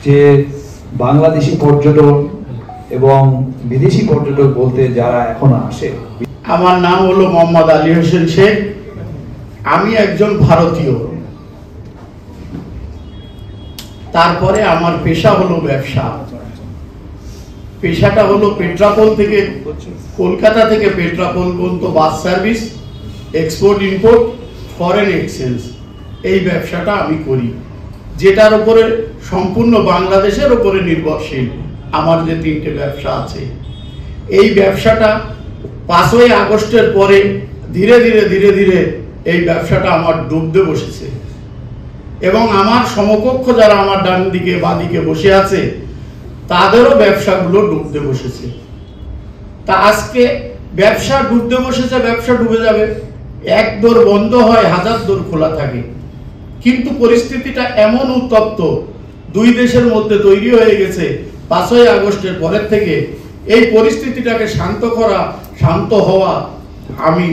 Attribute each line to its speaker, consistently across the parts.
Speaker 1: যে বাংলাদেশি পর্যটন এবং বিদেশি পর্যটক বলতে যারা এখন আসে।
Speaker 2: আমার নাম হলো মোহাম্মদ আলী হোসেন শেখ। আমি একজন ভারতীয়। তারপরে আমার পেশা হলো ব্যবসা। পেশাটা হলো পেট্রাপোল থেকে, কলকাতা থেকে পেট্রাপোল পর্যন্ত bus service, export import, foreign exchange, এই ব্যবসাটা আমি করি, যেটার উপরে সম্পূর্ণ বাংলাদেশের উপরে নির্ভরশীল আমার যে 3টে ব্যবসা আছে। এই ব্যবসাটা 5ই আগস্টের পরে ধীরে ধীরে ধীরে ধীরে এই ব্যবসাটা আমার ডুবতে বসেছে এবং আমার সমকক্ষ যারা আমার ডান দিকে বাদিকে বসে আছে তাদেরও ব্যবসাগুলো ডুবতে বসেছে। তা আজকে ব্যবসা ডুবতে বসেছে, ব্যবসা ডুবে যাবে। এক দোর বন্ধ হয়, 1000 দোর খোলা থাকে। কিন্তু পরিস্থিতিটা এমন উত্তপ্ত, দুই দেশের মধ্যে তৈরি হয়ে গেছে 5ই আগস্টের পরের থেকে। এই পরিস্থিতিটাকে শান্ত করা, শান্ত হওয়া আমি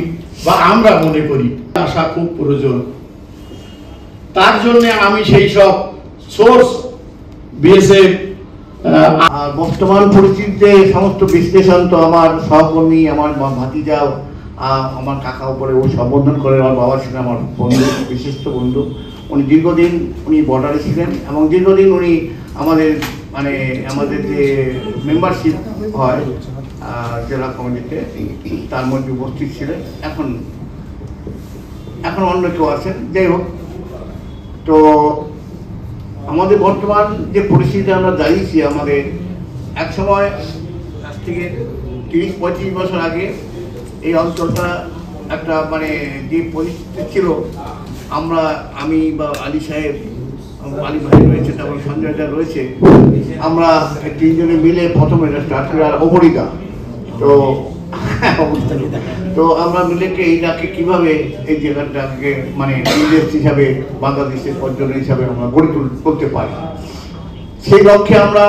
Speaker 2: বা আমরা মনে করি আসা খুব প্রয়োজন। তার জন্য আমি সেই সব সোর্স বিএসএফ বর্তমান পরিস্থিতিতে সমস্ত বিশ্লেষণ তো আমার সহকর্মী, আমার ভাতিজা, আমার কাকা উপরে ও সম্বোধন করে। আমার বাবার সঙ্গে আমার বন্ধু, বিশিষ্ট বন্ধু। উনি দীর্ঘদিন উনি বর্ডারে ছিলেন এবং দীর্ঘদিন উনি আমাদের যে মেম্বারশিপ হয় জেলা কমিটিতে তার মধ্যে উপস্থিত ছিলেন। এখন অন্য কেউ আছেন। যাই হোক, তো আমাদের বর্তমান যে পরিস্থিতি আমরা দাঁড়িয়েছি, আমাদের এক সময় আজ থেকে 30-35 বছর আগে এই অঞ্চলটা একটা যে পরিস্থিতি ছিল, আমি বা আলী সাহেব, আলী ভাই রয়েছে, তারপর সঞ্জয় দা রয়েছে, আমরা 3জনে মিলে প্রথমে এটা স্টার্ট করি। আর অপরিদা তো আমরা মিলে এইটাকে কিভাবে এই জেলাটাকে ইন্ডাস্ট্রি হিসাবে, বাংলাদেশের পর্যটন হিসাবে আমরা গড়ে তুলতে পারি, সেই লক্ষ্যে আমরা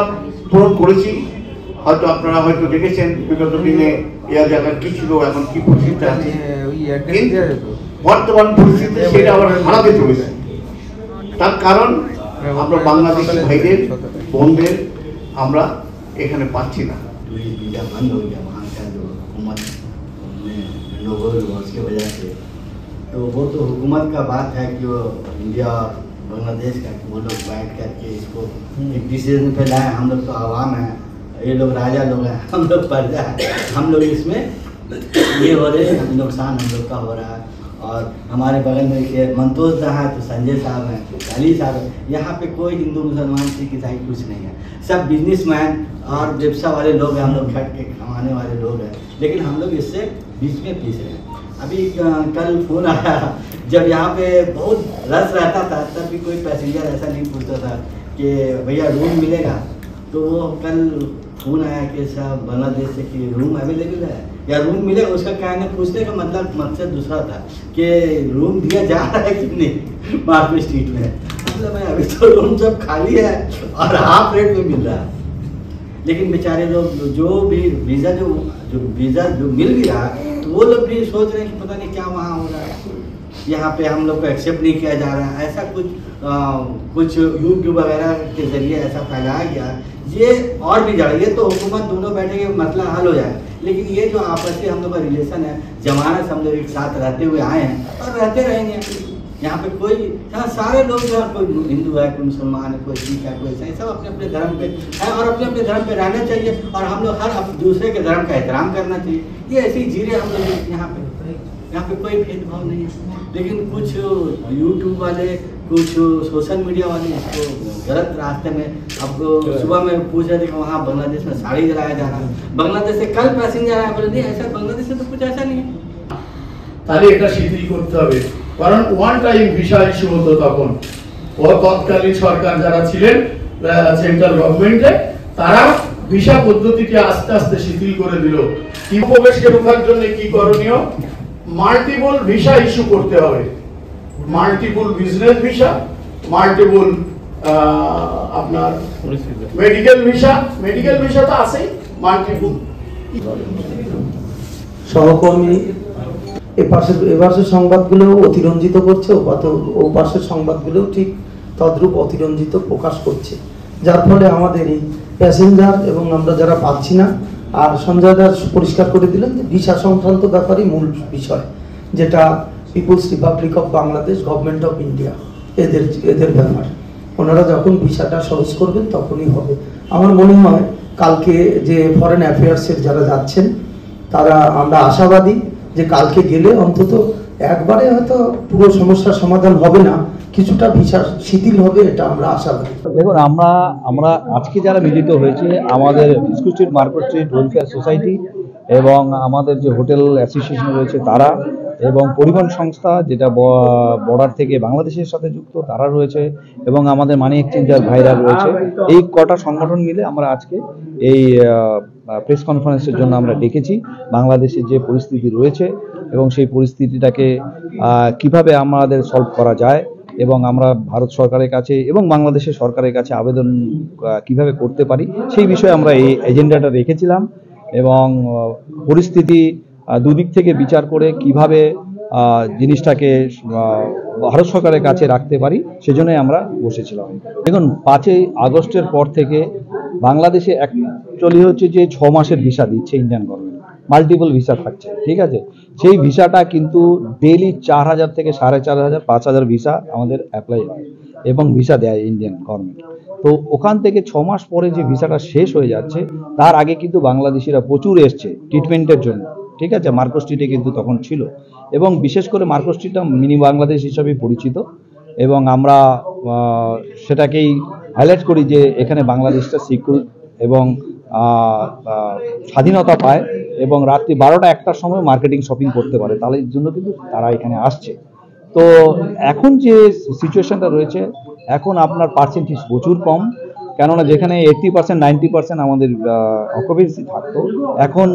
Speaker 2: পূরণ করেছি। হয়তো আপনারা হয়তো দেখেছেন বিগত দিনে এই জায়গার কি ছিল, এখন কি পরিস্থিতি আছে। বর্তমান পরিস্থিতি সেটা আবার হারাতে চলেছে। তার কারণ আমরা বাংলাদেশি ভাইদের, বোনদের আমরা এখানে পাচ্ছি না।
Speaker 3: उसकी वजह से तो वो तो हुकूमत का बात है कि वो इंडिया और बांग्लादेश का कि वो लोग बैठ करके इसको एक डिसीजन पे लाए। हम लोग तो आवाम है, ये लोग राजा लोग हैं, हम लोग प्रजा है। हम लोग इसमें ये हो रहे हैं, नुकसान हम लोग का हो रहा है। और हमारे बगल में एक मंतोज दा है, तो संजय साहब हैं, अली साहब हैं। यहाँ पे कोई हिंदू मुसलमान सिख ईसाई कुछ नहीं है, सब बिजनेसमैन और व्यवसाय वाले लोग हैं। हम लोग खट के कमाने वाले लोग हैं, लेकिन हम लोग इससे बीच में पीस रहे हैं। अभी कल फोन आया, जब यहाँ पे बहुत रश रहता था तब भी कोई पैसेंजर ऐसा नहीं पूछता था कि भैया रूम मिलेगा। तो वो कल फोन आया कि सब बांग्लादेश से कि रूम अवेलेबल है या रूम मिलेगा। उसका कहने पूछने का मकसद दूसरा था कि रूम दिया जा रहा है कि नहीं मार्केट स्ट्रीट में। मतलब मैं अभी तो रूम सब खाली है और हाफ रेट में मिल रहा है। लेकिन बेचारे लोग जो भी वीज़ा जो मिल भी रहा है, तो वो लोग भी सोच रहे हैं कि पता नहीं क्या वहाँ हो रहा है, यहाँ पे हम लोग को एक्सेप्ट नहीं किया जा रहा है। ऐसा कुछ यूट्यूब वगैरह के जरिए ऐसा फैलाया गया। ये और भी ज़्यादा, ये तो हुकूमत दोनों बैठेंगे मसला हल हो जाए। लेकिन ये जो आपसी हम लोग का रिलेशन है, जमाना से हम लोग एक साथ रहते हुए आए हैं और रहते रहेंगे। यहाँ पे कोई सारे लोग जो है, कोई हिंदू है, कोई मुसलमान है, कोई सिख है, कोई ईसाई, सब अपने अपने धर्म पे है और अपने अपने धर्म पे रहना चाहिए। और हम लोग हर दूसरे के धर्म का एहतराम करना चाहिए। ये ऐसी जी रहे हम लोग यहाँ पे कोई भेदभाव नहीं है। लेकिन कुछ यूट्यूब वाले, कुछ सोशल मीडिया वाले इसको गलत रास्ते में। अब सुबह में पूछ रहे थे कि वहाँ बांग्लादेश में साड़ी जलाया जा रहा है, बांग्लादेश से कल पैसेंजर आया, बोले नहीं ऐसा बांग्लादेश में तो कुछ ऐसा नहीं है।
Speaker 2: তাহলে এটা শিথিল করতে হবে, কারণ ওয়ান টাইম ভিসা ইস্যু হতো তখন। ও তৎকালীন সরকার যারা ছিলেন সেন্ট্রাল গভর্নমেন্টে, তারা ভিসা পদ্ধতিটি আস্তে আস্তে শিথিল করে দিল। কি প্রবেশকে রোখার জন্য কি করণীয়? মাল্টিপল ভিসা ইস্যু করতে হবে। মাল্টিপল বিজনেস ভিসা, মাল্টিপল আপনার মেডিকেল ভিসা তো আছেই, মাল্টিপল।
Speaker 4: সহকর্মী এপাশের সংবাদগুলো অতিরঞ্জিত করছে, ও পাশের সংবাদগুলো ঠিক তদ্রূপ অতিরঞ্জিত প্রকাশ করছে। যার ফলে আমাদের এই প্যাসেঞ্জার এবং আমরা যারা পাচ্ছি না। আর সঞ্জয় দাস পরিষ্কার করে দিলেন যে ভিসা সংক্রান্ত ব্যাপারই মূল বিষয়, যেটা people's republic of Bangladesh, government of India এদের ব্যাপার। ওনারা যখন ভিসাটা সহজ করবেন তখনই হবে। আমার মনে হয় কালকে যে ফরেন অ্যাফেয়ার্সের যারা যাচ্ছেন তারা, আমরা আশাবাদী যে কালকে গেলে অন্তত একবারে হয়তো পুরো সমস্যার সমাধান হবে না, কিছুটা ভিসা শিথিল হবে, এটা আমরা আশাবাদী।
Speaker 5: দেখুন, আমরা আজকে যারা মিলিত হয়েছে, আমাদের biscuit street, market street welfare society এবং আমাদের যে হোটেল অ্যাসোসিয়েশন রয়েছে তারা, এবং পরিবহন সংস্থা যেটা বর্ডার থেকে বাংলাদেশের সাথে যুক্ত তারা রয়েছে, এবং আমাদের মানি এক্সচেঞ্জার ভাইরা রয়েছে। এই কটা সংগঠন মিলে আমরা আজকে এই প্রেস কনফারেন্সের জন্য আমরা ডেকেছি। বাংলাদেশের যে পরিস্থিতি রয়েছে এবং সেই পরিস্থিতিটাকে কিভাবে আমাদের সলভ করা যায়, এবং আমরা ভারত সরকারের কাছে এবং বাংলাদেশের সরকারের কাছে আবেদন কিভাবে করতে পারি, সেই বিষয়ে আমরা এই এজেন্ডাটা রেখেছিলাম। এবং পরিস্থিতি দুদিক থেকে বিচার করে কিভাবে জিনিসটাকে ভারত সরকারের কাছে রাখতে পারি সেজন্যই আমরা বসেছিলাম। দেখুন, 5ই আগস্টের পর থেকে বাংলাদেশে অ্যাকচুয়ালি হচ্ছে যে 6 মাসের ভিসা দিচ্ছে ইন্ডিয়ান গভর্নমেন্ট, মাল্টিপল ভিসা থাকছে, ঠিক আছে। সেই ভিসাটা কিন্তু ডেইলি 4000 থেকে 4500 5000 ভিসা আমাদের অ্যাপ্লাই হয় এবং ভিসা দেয় ইন্ডিয়ান গভর্নমেন্ট। তো ওখান থেকে 6 মাস পরে যে ভিসাটা শেষ হয়ে যাচ্ছে, তার আগে কিন্তু বাংলাদেশিরা প্রচুর এসছে ট্রিটমেন্টের জন্য, ঠিক আছে। মার্কেট স্ট্রিটে কিন্তু তখন ছিল, এবং বিশেষ করে মার্কেট স্ট্রিটটা মিনি বাংলাদেশ হিসাবে পরিচিত, এবং আমরা সেটাকেই হাইলাইট করি যে এখানে বাংলাদেশটা সিকিউর এবং স্বাধীনতা পায়, এবং রাত্রি 12টা-1টার সময় মার্কেটিং শপিং করতে পারে, তাহলে এর জন্য কিন্তু তারা এখানে আসছে। তো এখন যে সিচুয়েশনটা রয়েছে, এখন আপনার পার্সেন্টেজ প্রচুর কম, কেননা যেখানে 80% 90% আমাদের অকুপেন্সি থাকতো, এখন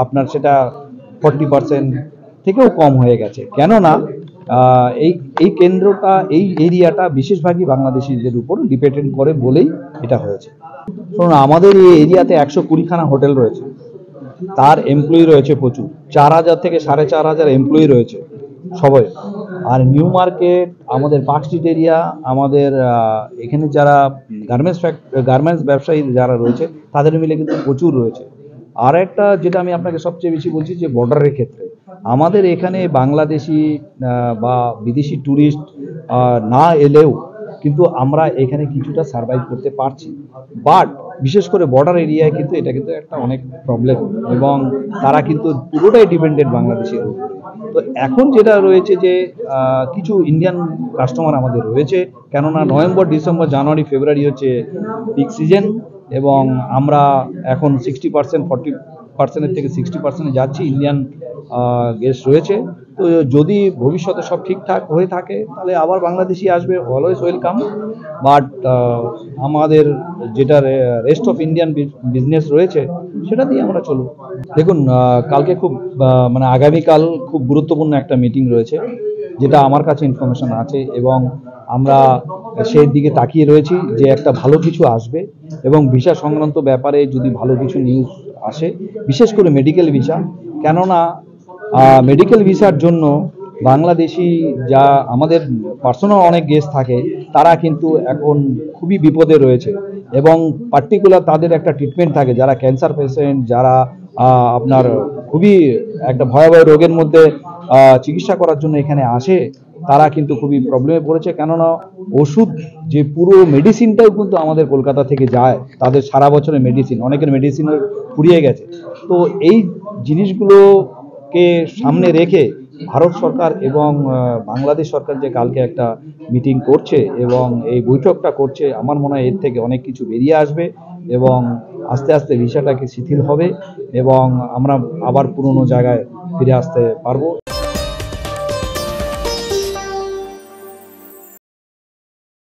Speaker 5: আপনার সেটা 40% থেকেও কম হয়ে গেছে। কেননা এই কেন্দ্রটা, এই এরিয়াটা বিশেষভাগই বাংলাদেশিদের উপর ডিপেন্ডেন্ট করে বলেই এটা হয়েছে। শুনুন, আমাদের এই এরিয়াতে 120খানা হোটেল রয়েছে, তার এমপ্লয়ি রয়েছে প্রচুর, 4000 থেকে 4500 এমপ্লয়ি রয়েছে সবাই। আর নিউ মার্কেট, আমাদের পার্ক স্ট্রিট এরিয়া, আমাদের এখানে যারা গার্মেন্টস ব্যবসায়ী যারা রয়েছে তাদের মিলে কিন্তু প্রচুর রয়েছে। আর একটা যেটা আমি আপনাকে সবচেয়ে বেশি বলছি, যে বর্ডারের ক্ষেত্রে আমাদের এখানে বাংলাদেশি বা বিদেশি ট্যুরিস্ট না এলেও কিন্তু আমরা এখানে কিছুটা সার্ভাইভ করতে পারছি। বাট বিশেষ করে বর্ডার এরিয়ায় কিন্তু এটা কিন্তু একটা অনেক প্রবলেম, এবং তারা কিন্তু পুরোটাই ডিপেন্ডেন্ট বাংলাদেশের উপরে। তো এখন যেটা রয়েছে যে কিছু ইন্ডিয়ান কাস্টমার আমাদের রয়েছে, কেননা নভেম্বর, ডিসেম্বর, জানুয়ারি, ফেব্রুয়ারি হচ্ছে পিক সিজন, এবং আমরা এখন 60% 40% থেকে 60% যাচ্ছি ইন্ডিয়ান গেস্ট রয়েছে। তো যদি ভবিষ্যতে সব ঠিকঠাক হয়ে থাকে তাহলে আবার বাংলাদেশি আসবে, অলওয়েজ ওয়েলকাম। বাট আমাদের যেটা রেস্ট অফ ইন্ডিয়ান বিজনেস রয়েছে সেটা দিয়ে আমরা চলব। দেখুন, কালকে খুব মানে আগামীকাল খুব গুরুত্বপূর্ণ একটা মিটিং রয়েছে, যেটা আমার কাছে ইনফরমেশন আছে, এবং আমরা সেই দিকে তাকিয়ে রয়েছি যে একটা ভালো কিছু আসবে, এবং ভিসা সংক্রান্ত ব্যাপারে যদি ভালো কিছু নিউজ আসে, বিশেষ করে মেডিকেল ভিসা, কেননা মেডিকেল ভিসার জন্য বাংলাদেশি যা আমাদের পার্সোনাল অনেক গেস্ট থাকে তারা কিন্তু এখন খুবই বিপদে রয়েছে, এবং পার্টিকুলার তাদের একটা ট্রিটমেন্ট থাকে, যারা ক্যান্সার পেশেন্ট, যারা আপনার খুবই একটা ভয়াবহ রোগের মধ্যে চিকিৎসা করার জন্য এখানে আসে, তারা কিন্তু খুবই প্রবলেমে পড়েছে। কেননা ওষুধ যে পুরো মেডিসিনটাও কিন্তু আমাদের কলকাতা থেকে যায়, তাদের সারা বছরের মেডিসিন, অনেকের মেডিসিনও ফুরিয়ে গেছে। তো এই জিনিসগুলোকে সামনে রেখে ভারত সরকার এবং বাংলাদেশ সরকার যে কালকে একটা মিটিং করছে এবং এই বৈঠকটা করছে, আমার মনে হয় এর থেকে অনেক কিছু বেরিয়ে আসবে, এবং আস্তে আস্তে ভিসাটাকে শিথিল হবে, এবং আমরা আবার পুরনো জায়গায় ফিরে আসতে পারবো।